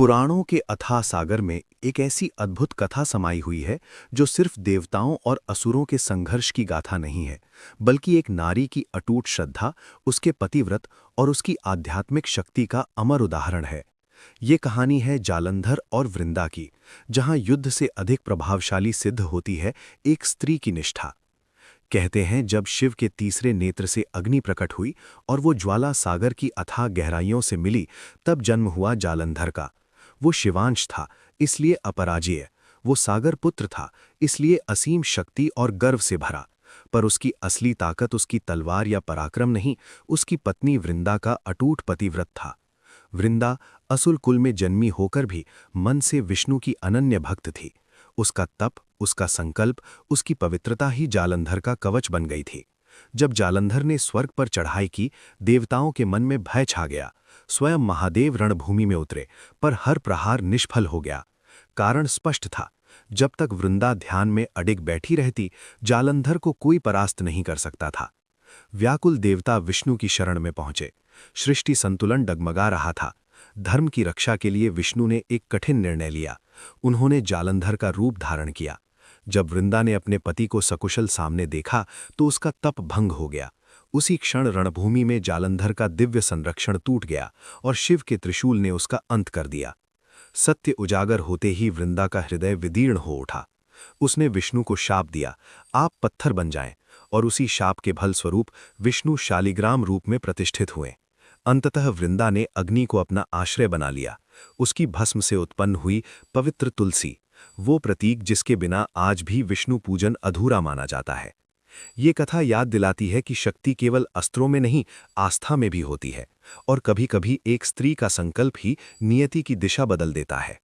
पुराणों के अथाह सागर में एक ऐसी अद्भुत कथा समाई हुई है जो सिर्फ देवताओं और असुरों के संघर्ष की गाथा नहीं है, बल्कि एक नारी की अटूट श्रद्धा, उसके पतिव्रत और उसकी आध्यात्मिक शक्ति का अमर उदाहरण है। ये कहानी है जालंधर और वृंदा की, जहां युद्ध से अधिक प्रभावशाली सिद्ध होती है एक स्त्री की निष्ठा। कहते हैं, जब शिव के तीसरे नेत्र से अग्नि प्रकट हुई और वो ज्वाला सागर की अथाह गहराइयों से मिली, तब जन्म हुआ जालंधर का। वो शिवांश था, इसलिए अपराजेय। वो सागर पुत्र था, इसलिए असीम शक्ति और गर्व से भरा। पर उसकी असली ताकत उसकी तलवार या पराक्रम नहीं, उसकी पत्नी वृंदा का अटूट पतिव्रत था। वृंदा असुर कुल में जन्मी होकर भी मन से विष्णु की अनन्य भक्त थी। उसका तप, उसका संकल्प, उसकी पवित्रता ही जालंधर का कवच बन गई थी। जब जालंधर ने स्वर्ग पर चढ़ाई की, देवताओं के मन में भय छा गया। स्वयं महादेव रणभूमि में उतरे, पर हर प्रहार निष्फल हो गया। कारण स्पष्ट था, जब तक वृंदा ध्यान में अडिग बैठी रहती, जालंधर को कोई परास्त नहीं कर सकता था। व्याकुल देवता विष्णु की शरण में पहुंचे। सृष्टि संतुलन डगमगा रहा था। धर्म की रक्षा के लिए विष्णु ने एक कठिन निर्णय लिया। उन्होंने जालंधर का रूप धारण किया। जब वृंदा ने अपने पति को सकुशल सामने देखा, तो उसका तप भंग हो गया। उसी क्षण रणभूमि में जालंधर का दिव्य संरक्षण टूट गया और शिव के त्रिशूल ने उसका अंत कर दिया। सत्य उजागर होते ही वृंदा का हृदय विदीर्ण हो उठा। उसने विष्णु को शाप दिया, आप पत्थर बन जाएं, और उसी शाप के फलस्वरूप विष्णु शालिग्राम रूप में प्रतिष्ठित हुए। अंततः वृंदा ने अग्नि को अपना आश्रय बना लिया। उसकी भस्म से उत्पन्न हुई पवित्र तुलसी, वो प्रतीक जिसके बिना आज भी विष्णु पूजन अधूरा माना जाता है। ये कथा याद दिलाती है कि शक्ति केवल अस्त्रों में नहीं, आस्था में भी होती है, और कभी-कभी एक स्त्री का संकल्प ही नियति की दिशा बदल देता है।